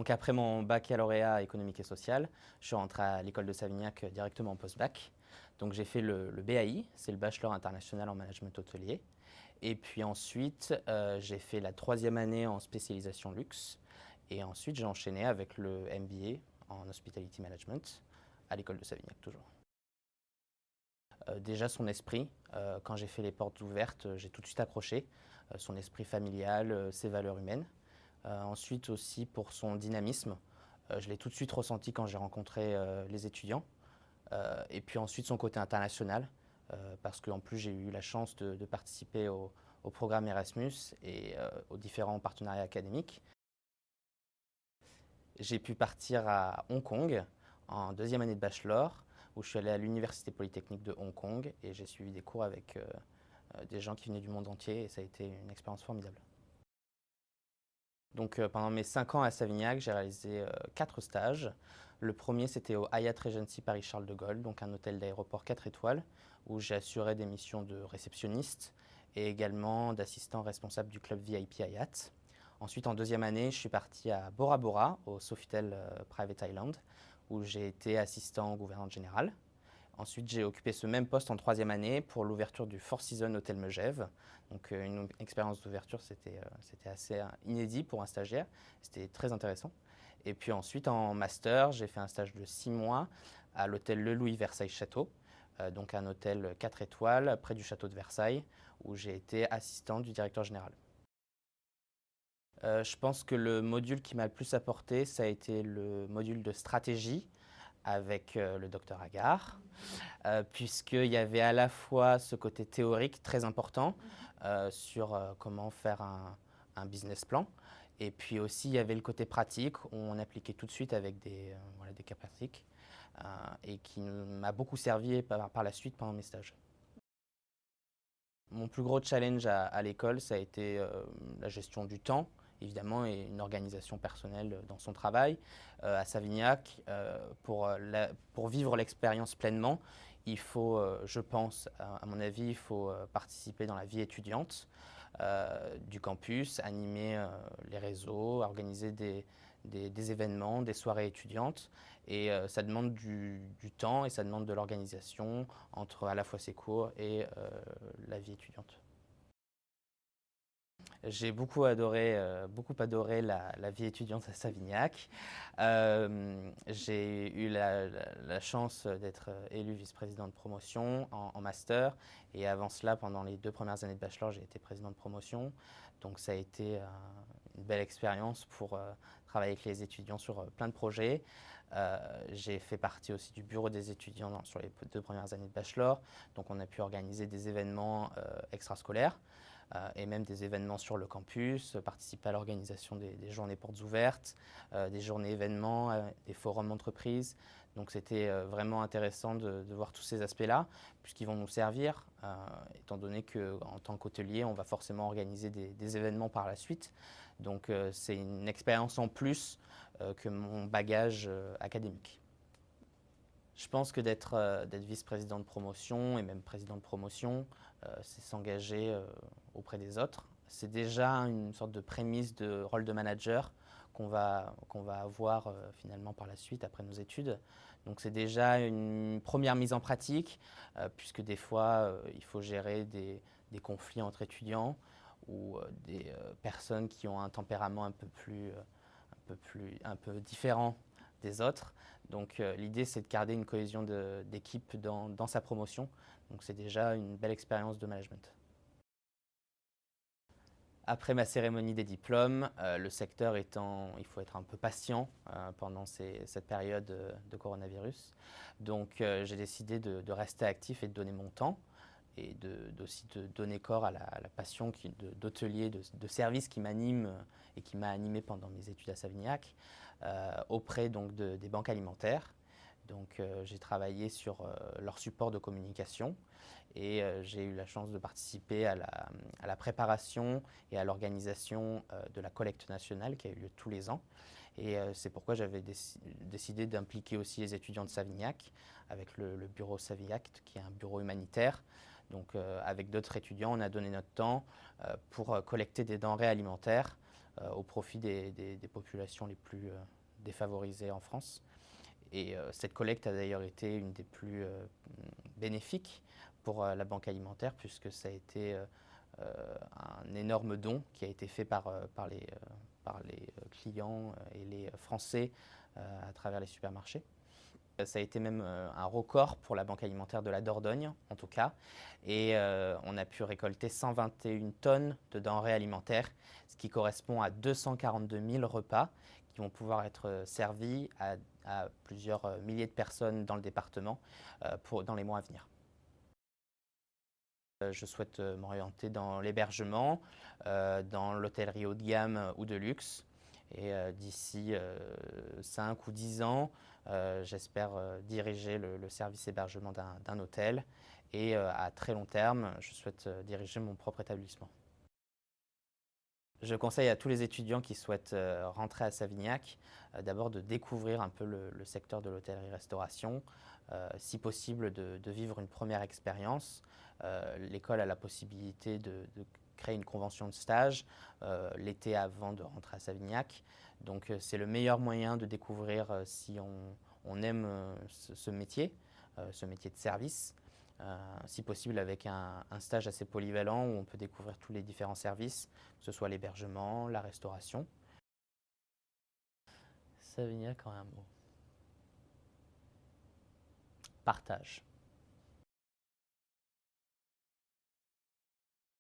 Donc après mon baccalauréat économique et social, je suis rentré à l'école de Savignac directement en post-bac. Donc j'ai fait le BAI, c'est le Bachelor international en management hôtelier. Et puis ensuite, j'ai fait la 3e année en spécialisation luxe. Et ensuite, j'ai enchaîné avec le MBA en Hospitality Management à l'école de Savignac toujours. Déjà son esprit, quand j'ai fait les portes ouvertes, j'ai tout de suite accroché. Son esprit familial, ses valeurs humaines. Ensuite aussi pour son dynamisme, je l'ai tout de suite ressenti quand j'ai rencontré les étudiants. Et puis ensuite son côté international, parce qu'en plus j'ai eu la chance de participer au programme Erasmus et aux différents partenariats académiques. J'ai pu partir à Hong Kong en 2e année de bachelor, où je suis allé à l'Université Polytechnique de Hong Kong et j'ai suivi des cours avec des gens qui venaient du monde entier et ça a été une expérience formidable. Donc pendant mes 5 ans à Savignac, j'ai réalisé 4 stages. Le premier, c'était au Hyatt Regency Paris-Charles de Gaulle, donc un hôtel d'aéroport 4 étoiles, où j'ai assuré des missions de réceptionniste et également d'assistant responsable du club VIP Hyatt. Ensuite, en 2e année, je suis parti à Bora Bora, au Sofitel Private Island, où j'ai été assistant gouvernante générale. Ensuite, j'ai occupé ce même poste en 3e année pour l'ouverture du Four Seasons Hôtel Megève. Donc une expérience d'ouverture, c'était assez inédit pour un stagiaire. C'était très intéressant. Et puis ensuite, en master, j'ai fait un stage de 6 mois à l'hôtel Le Louis Versailles Château, donc un hôtel 4 étoiles près du château de Versailles, où j'ai été assistant du directeur général. Je pense que le module qui m'a le plus apporté, ça a été le module de stratégie avec le docteur Agar, puisqu'il y avait à la fois ce côté théorique très important sur comment faire un business plan, et puis aussi il y avait le côté pratique où on appliquait tout de suite avec des cas pratiques, et qui m'a beaucoup servi par la suite pendant mes stages. Mon plus gros challenge à l'école, ça a été la gestion du temps, évidemment, et une organisation personnelle dans son travail. À Savignac, pour vivre l'expérience pleinement, il faut, je pense, à mon avis, il faut participer dans la vie étudiante du campus, animer les réseaux, organiser des événements, des soirées étudiantes. Et ça demande du temps et ça demande de l'organisation entre à la fois ses cours et la vie étudiante. J'ai beaucoup adoré la vie étudiante à Savignac. J'ai eu la chance d'être élu vice-président de promotion en master. Et avant cela, pendant les 2 premières années de bachelor, j'ai été président de promotion. Donc ça a été une belle expérience pour travailler avec les étudiants sur plein de projets. J'ai fait partie aussi du bureau des étudiants sur les 2 premières années de bachelor. Donc on a pu organiser des événements extrascolaires. Et même des événements sur le campus, participer à l'organisation des journées portes ouvertes, des journées événements, des forums d'entreprise. Donc c'était vraiment intéressant de voir tous ces aspects-là, puisqu'ils vont nous servir, étant donné qu'en tant qu'hôtelier, on va forcément organiser des événements par la suite. Donc c'est une expérience en plus que mon bagage académique. Je pense que d'être vice-président de promotion et même président de promotion, c'est s'engager auprès des autres. C'est déjà une sorte de prémisse de rôle de manager qu'on va avoir finalement par la suite après nos études. Donc c'est déjà une première mise en pratique, puisque des fois il faut gérer des conflits entre étudiants ou des personnes qui ont un tempérament un peu différent des autres. Donc l'idée, c'est de garder une cohésion d'équipe dans sa promotion. Donc c'est déjà une belle expérience de management. Après ma cérémonie des diplômes, le secteur étant, il faut être un peu patient pendant cette période de coronavirus. Donc j'ai décidé de rester actif et de donner mon temps et aussi de donner corps à la passion d'hôtelier, de service qui m'anime et qui m'a animé pendant mes études à Savignac, auprès donc des banques alimentaires. Donc j'ai travaillé sur leur support de communication et j'ai eu la chance de participer à la préparation et à l'organisation de la collecte nationale qui a eu lieu tous les ans. Et c'est pourquoi j'avais décidé d'impliquer aussi les étudiants de Savignac avec le bureau Savignac, qui est un bureau humanitaire. Donc avec d'autres étudiants, on a donné notre temps pour collecter des denrées alimentaires au profit des populations les plus défavorisées en France. Et cette collecte a d'ailleurs été une des plus bénéfiques pour la Banque alimentaire, puisque ça a été un énorme don qui a été fait par les clients et les Français à travers les supermarchés. Ça a été même un record pour la Banque alimentaire de la Dordogne, en tout cas. Et on a pu récolter 121 tonnes de denrées alimentaires, ce qui correspond à 242 000 repas qui vont pouvoir être servis à plusieurs milliers de personnes dans le département dans les mois à venir. Je souhaite m'orienter dans l'hébergement, dans l'hôtellerie haut de gamme ou de luxe. Et d'ici 5 ou 10 ans, j'espère diriger le service hébergement d'un hôtel. Et à très long terme, je souhaite diriger mon propre établissement. Je conseille à tous les étudiants qui souhaitent rentrer à Savignac d'abord de découvrir un peu le secteur de l'hôtellerie-restauration, si possible de vivre une première expérience. L'école a la possibilité de créer une convention de stage l'été avant de rentrer à Savignac. Donc c'est le meilleur moyen de découvrir si on aime ce métier de service. Si possible avec un stage assez polyvalent où on peut découvrir tous les différents services, que ce soit l'hébergement, la restauration. Savignac en un mot. Partage.